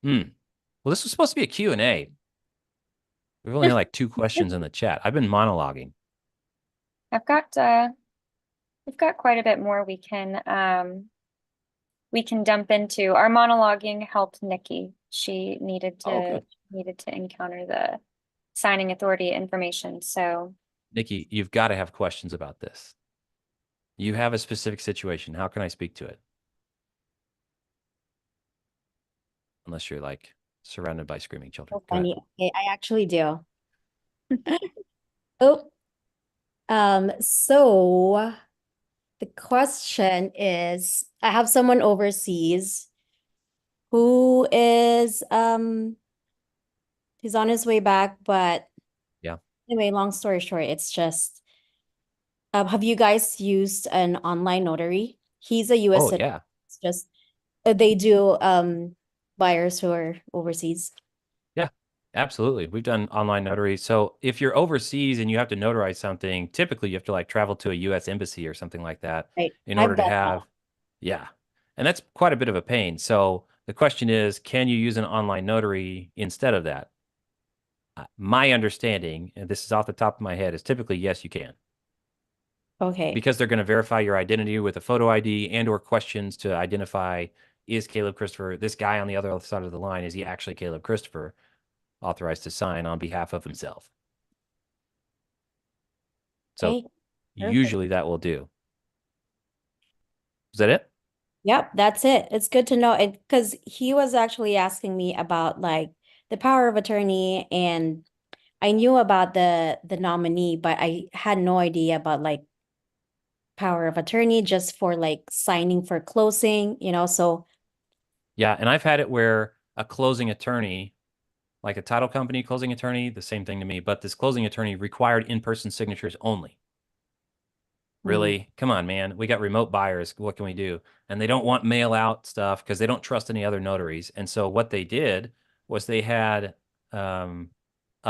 Well, this was supposed to be a Q&A. We've only had like 2 questions in the chat. I've been monologuing. We've got quite a bit more we can dump into. Our monologuing helped Nikki. She needed to encounter the signing authority information. So Nikki, you've got to have questions about this. You have a specific situation. How can I speak to it? Unless you're like surrounded by screaming children. So funny. Okay, I actually do. Oh, so the question is, I have someone overseas who is he's on his way back, but yeah. Anyway, long story short, it's just have you guys used an online notary? He's a US citizen. Yeah. It's just they do buyers who are overseas. Yeah, absolutely. We've done online notary. So if you're overseas and you have to notarize something, typically you have to like travel to a US embassy or something like that in order to have, yeah. And that's quite a bit of a pain. So the question is, can you use an online notary instead of that? My understanding, and this is off the top of my head, is typically yes, you can. Okay. Because they're going to verify your identity with a photo ID and or questions to identify, is Caleb Christopher, this guy on the other side of the line, is he actually Caleb Christopher, authorized to sign on behalf of himself? So usually that will do. Is that it? Yep, that's it. It's good to know it because he was actually asking me about like the power of attorney, and I knew about the nominee, but I had no idea about like power of attorney just for like signing for closing, so. Yeah, and I've had it where a closing attorney, like a title company closing attorney, the same thing to me, but this closing attorney required in-person signatures only. Really? Come on, man. We got remote buyers. What can we do? And they don't want mail out stuff because they don't trust any other notaries. And so what they did was they had a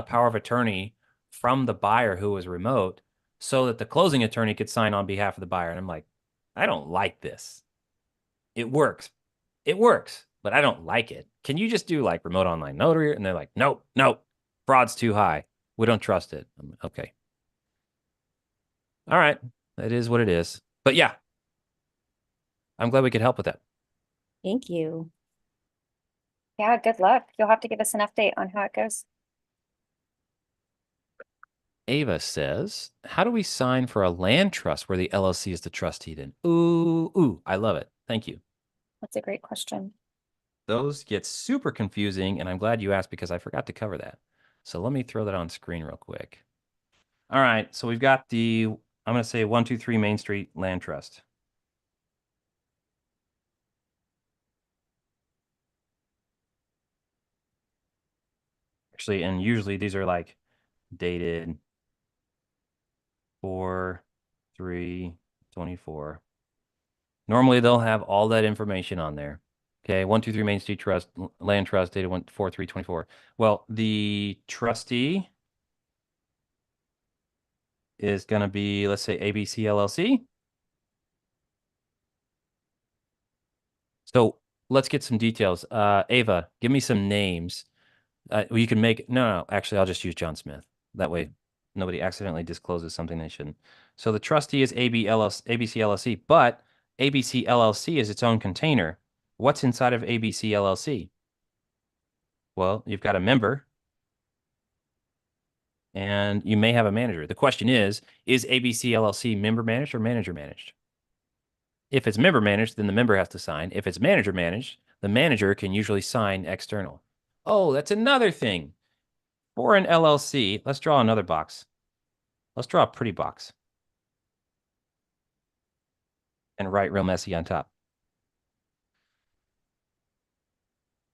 power of attorney from the buyer who was remote so that the closing attorney could sign on behalf of the buyer. And I'm like, I don't like this. It works, but I don't like it. Can you just do like remote online notary? And they're like, nope. Fraud's too high. We don't trust it. Okay. All right. That is what it is. But yeah, I'm glad we could help with that. Thank you. Yeah, good luck. You'll have to give us an update on how it goes. Ava says, how do we sign for a land trust where the LLC is the trustee then? Ooh, I love it. Thank you. That's a great question. Those get super confusing, and I'm glad you asked because I forgot to cover that. So let me throw that on screen real quick. All right, so we've got the, I'm going to say 123 Main Street Land Trust. Actually, and usually these are like dated 4/3/24. Normally they'll have all that information on there. Okay, 123 Main Street Trust Land Trust dated 4/3/24. Well, the trustee is going to be, let's say, ABC LLC. So let's get some details. Ava, give me some names. You can make, no, actually, I'll just use John Smith. That way nobody accidentally discloses something they shouldn't. So the trustee is ABC LLC, but ABC LLC is its own container. What's inside of ABC LLC? Well, you've got a member and you may have a manager. The question is ABC LLC member managed or manager managed? If it's member managed, then the member has to sign. If it's manager managed, the manager can usually sign external. Oh, that's another thing. For an LLC, let's draw another box. Let's draw a pretty box. And write real messy on top.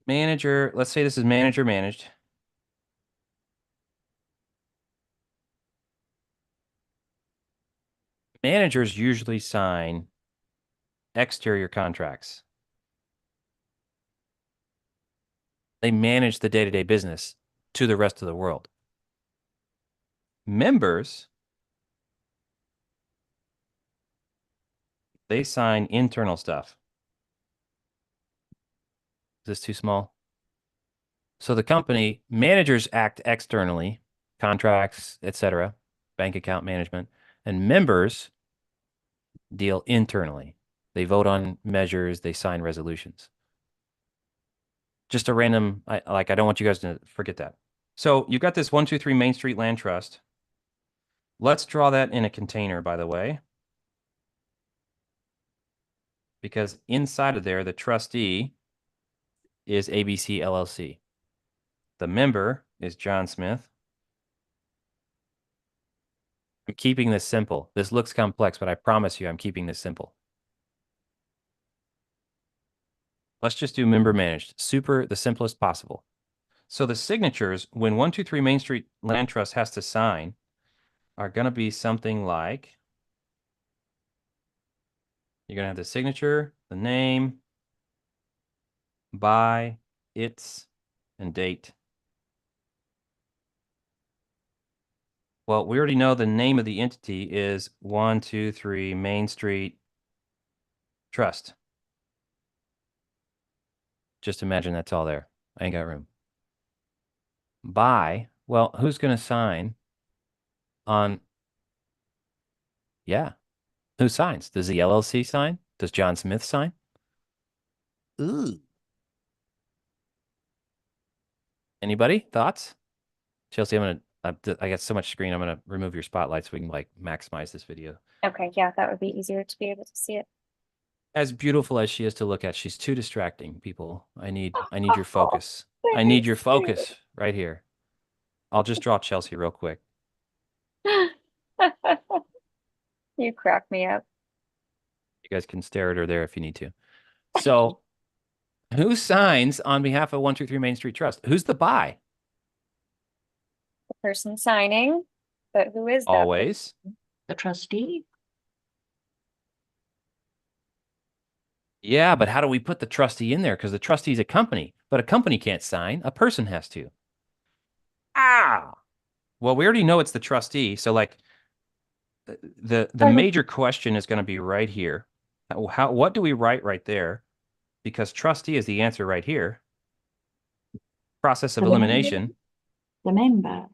Manager, let's say this is manager managed. Managers usually sign exterior contracts. They manage the day-to-day business to the rest of the world. Members, they sign internal stuff. Is this too small? So the company managers act externally, contracts, etc., bank account management, and members deal internally. They vote on measures, they sign resolutions. Just a random, I don't want you guys to forget that. So you've got this 123 Main Street Land Trust. Let's draw that in a container, by the way. Because inside of there, the trustee is ABC LLC. The member is John Smith. I'm keeping this simple. This looks complex, but I promise you I'm keeping this simple. Let's just do member managed. The simplest possible. So the signatures, when 123 Main Street Land Trust has to sign, are going to be something like, you're going to have the signature, the name, by, its, and date. Well, we already know the name of the entity is 123 Main Street Trust. Just imagine that's all there. I ain't got room. By, well, who's going to sign on? Yeah. Who signs? Does the LLC sign? Does John Smith sign? Ooh. Anybody? Thoughts? Chelsea, I got so much screen. I'm going to remove your spotlight so we can like maximize this video. Okay, yeah, that would be easier to be able to see it. As beautiful as she is to look at, she's too distracting, people. I need your focus. I need your focus right here. I'll just draw Chelsea real quick. You crack me up. You guys can stare at her there if you need to. So who signs on behalf of 123 Main Street Trust? Who's the by? The person signing, but who is that? Always. The trustee? Yeah, but how do we put the trustee in there? Because the trustee is a company, but a company can't sign. A person has to. Ah. Well, we already know it's the trustee. So like the major question is going to be right here. What do we write right there? Because trustee is the answer right here. Process of elimination. the member.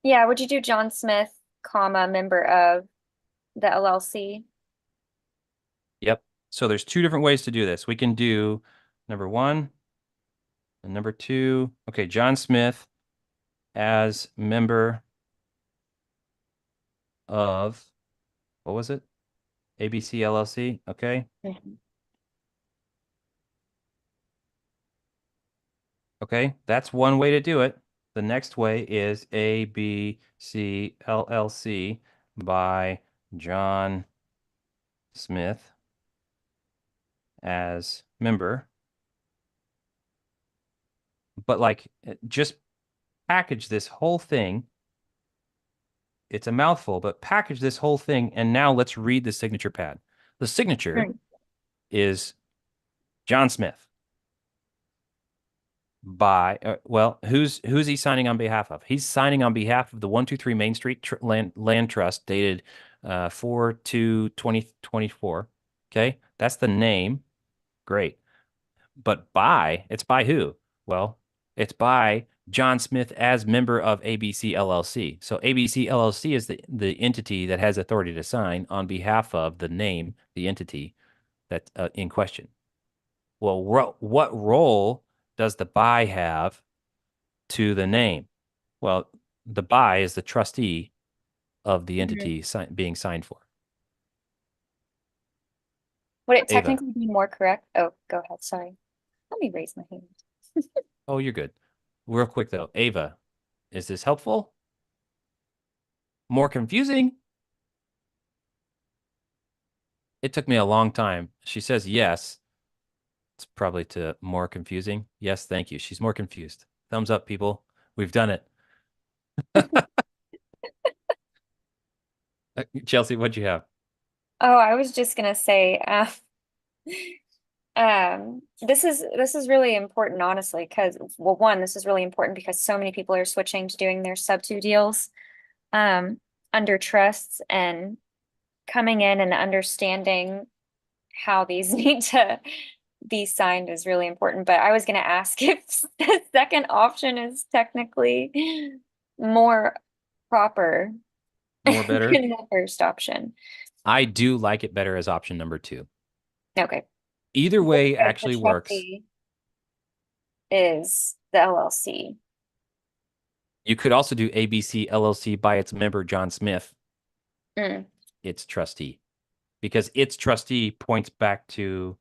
Yeah, would you do John Smith, comma, member of the LLC? Yep. So there's two different ways to do this. We can do number one and number two. Okay, John Smith as member of, what was it? ABC LLC. Okay. Okay, that's one way to do it. The next way is ABC LLC by John Smith as member. But like, just package this whole thing. It's a mouthful, but package this whole thing. And now let's read the signature pad. The signature is John Smith by, well, who's he signing on behalf of? He's signing on behalf of the 123 Main Street Land Trust dated 4/2/2024. Okay, that's the name. Great. But it's by who? Well, it's by John Smith as member of ABC LLC. So ABC LLC is the entity that has authority to sign on behalf of the name, the entity that's in question. Well, what role does the by have to the name? Well, the by is the trustee of the entity being signed for. Would it Ava. technically be more correct? Oh, go ahead. Sorry. Let me raise my hand. Oh, you're good. Real quick though, Ava, is this helpful? More confusing? It took me a long time. She says yes. It's probably to more confusing. Yes, thank you. She's more confused. Thumbs up, people. We've done it. Chelsea, what'd you have? Oh, I was just gonna say, this is really important, honestly, because well, one, this is really important because so many people are switching to doing their sub-2 deals under trusts, and coming in and understanding how these need to be signed is really important. But I was gonna ask if the second option is technically more proper More better? than the first option. I do like it better as option number 2. Okay. Either way Because the actually works. trustee is the LLC. You could also do ABC LLC by its member, John Smith, Mm. its trustee, because its trustee points back to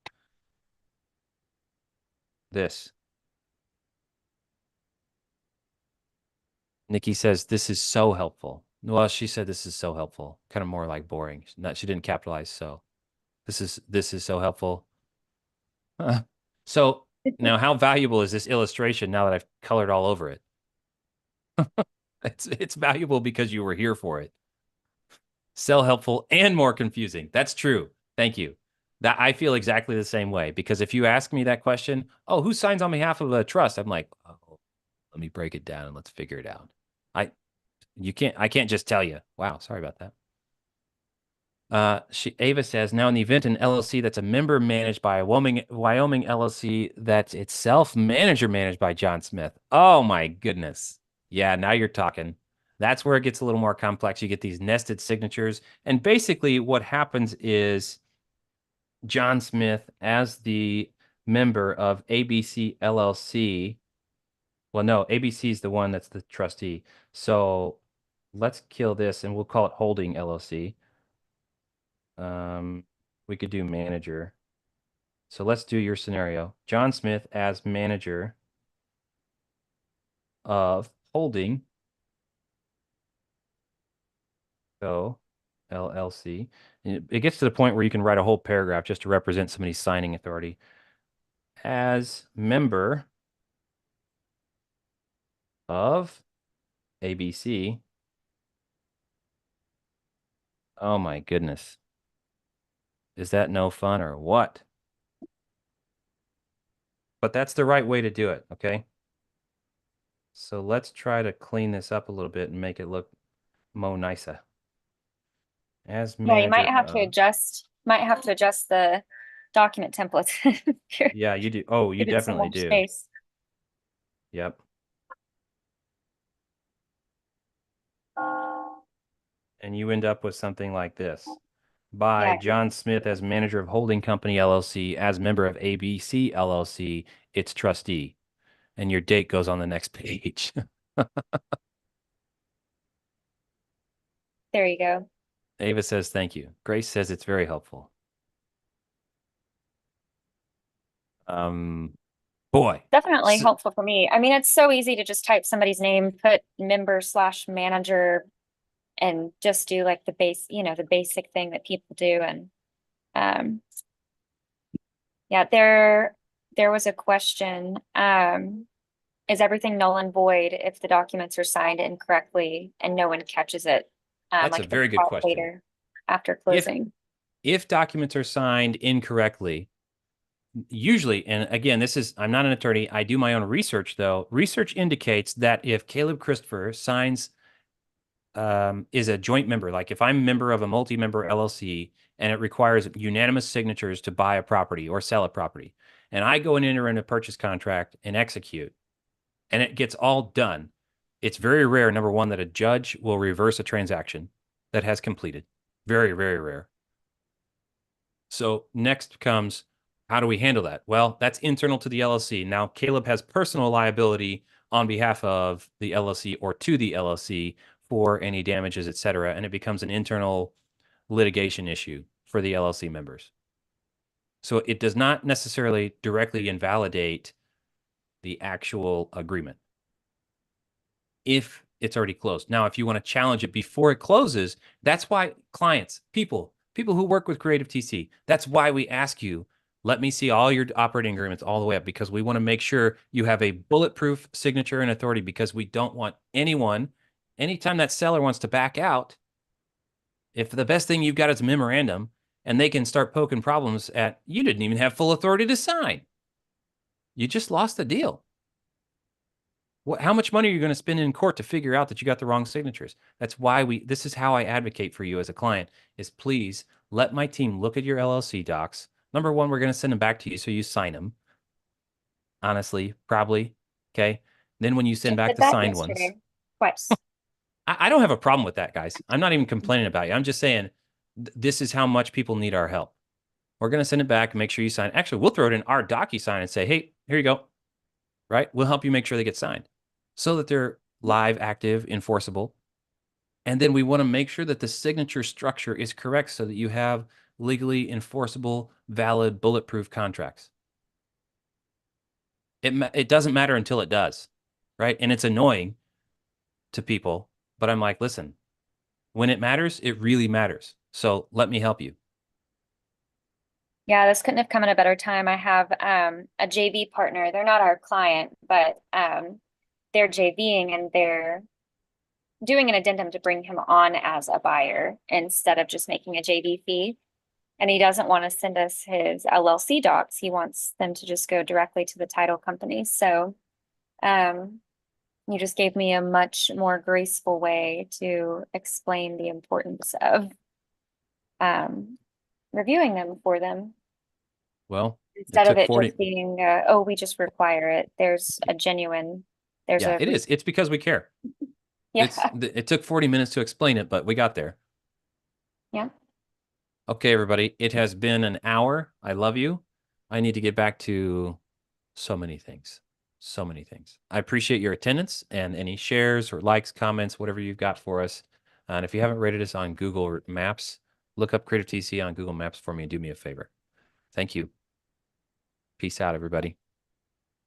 this. Nikki says, this is so helpful. Well, she said this is so helpful. Kind of more like boring. She didn't capitalize. So this is so helpful. So now how valuable is this illustration now that I've colored all over it? It's valuable because you were here for it. So helpful and more confusing. That's true. Thank you. That I feel exactly the same way, because if you ask me that question, oh, who signs on behalf of a trust? I'm like, oh, let me break it down and let's figure it out. I can't just tell you. Wow, sorry about that. Ava says, now in the event an LLC that's a member managed by a Wyoming LLC that's itself manager managed by John Smith. Oh my goodness. Yeah, now you're talking. That's where it gets a little more complex. You get these nested signatures. And basically what happens is John Smith as the member of ABC LLC. Well, no, ABC is the one that's the trustee. So let's kill this and we'll call it Holding LLC. We could do manager. So let's do your scenario. John Smith as manager of Holding Co. LLC. And it gets to the point where you can write a whole paragraph just to represent somebody's signing authority. As member of ABC. Oh my goodness. Is that no fun or what? But that's the right way to do it, okay? So let's try to clean this up a little bit and make it look mo nicer. As Yeah, manager you might have to adjust the document templates. Yeah, you do. Oh, you Give it some definitely more do. space. Yep. and you end up with something like this. By Yeah. John Smith as manager of holding company LLC, as member of ABC LLC, its trustee. And your date goes on the next page. There you go. Ava says thank you. Grace says it's very helpful. Boy, Definitely So- helpful for me. I mean, it's so easy to just type somebody's name, put member/manager, and just do like the the basic thing that people do. And yeah, there was a question. Is everything null and void if the documents are signed incorrectly and no one catches it? That's a Like very good caught question. later after closing. If documents are signed incorrectly, usually, and again, I'm not an attorney. I do my own research, though. Research indicates that if Caleb Christopher signs, is a joint member, like if I'm a member of a multi-member LLC and it requires unanimous signatures to buy a property or sell a property, and I go and enter in a purchase contract and execute, and it gets all done, it's very rare, number one, that a judge will reverse a transaction that has completed. Very, very rare. So next comes, how do we handle that? Well, that's internal to the LLC. Now, Caleb has personal liability on behalf of the LLC or to the LLC for any damages, et cetera, and it becomes an internal litigation issue for the LLC members. So it does not necessarily directly invalidate the actual agreement if it's already closed. Now, if you want to challenge it before it closes, that's why clients, people who work with Creative TC, that's why we ask you, let me see all your operating agreements all the way up, because we want to make sure you have a bulletproof signature and authority, because we don't want anyone, anytime that seller wants to back out, if the best thing you've got is a memorandum and they can start poking problems at, you didn't even have full authority to sign. You just lost the deal. How much money are you going to spend in court to figure out that you got the wrong signatures? That's why this is how I advocate for you as a client, is please let my team look at your LLC docs. Number one, we're going to send them back to you so you sign them. Honestly, probably. Okay. Then when you send back Did the that signed ones, yesterday, twice. I don't have a problem with that, guys. I'm not even complaining about you. I'm just saying this is how much people need our help. We're going to send it back and make sure you sign. Actually, we'll throw it in our DocuSign and say, hey, here you go. Right? We'll help you make sure they get signed so that they're live, active, enforceable. And then we want to make sure that the signature structure is correct so that you have legally enforceable, valid, bulletproof contracts. It doesn't matter until it does, right? And it's annoying to people, but I'm like, listen, when it matters, it really matters. So let me help you. Yeah, this couldn't have come at a better time. I have a JV partner. They're not our client, but they're JVing and they're doing an addendum to bring him on as a buyer instead of just making a JV fee. And he doesn't want to send us his LLC docs. He wants them to just go directly to the title company. So you just gave me a much more graceful way to explain the importance of reviewing them for them. Well, Instead of took it 40 just being, oh, we just require it. There's yeah, it is. It's because we care. Yeah. It took 40 minutes to explain it, but we got there. Yeah. Okay, everybody. It has been an hour. I love you. I need to get back to so many things. So many things. I appreciate your attendance and any shares or likes, comments, whatever you've got for us. And if you haven't rated us on Google Maps, look up Creative TC on Google Maps for me and do me a favor. Thank you. Peace out, everybody.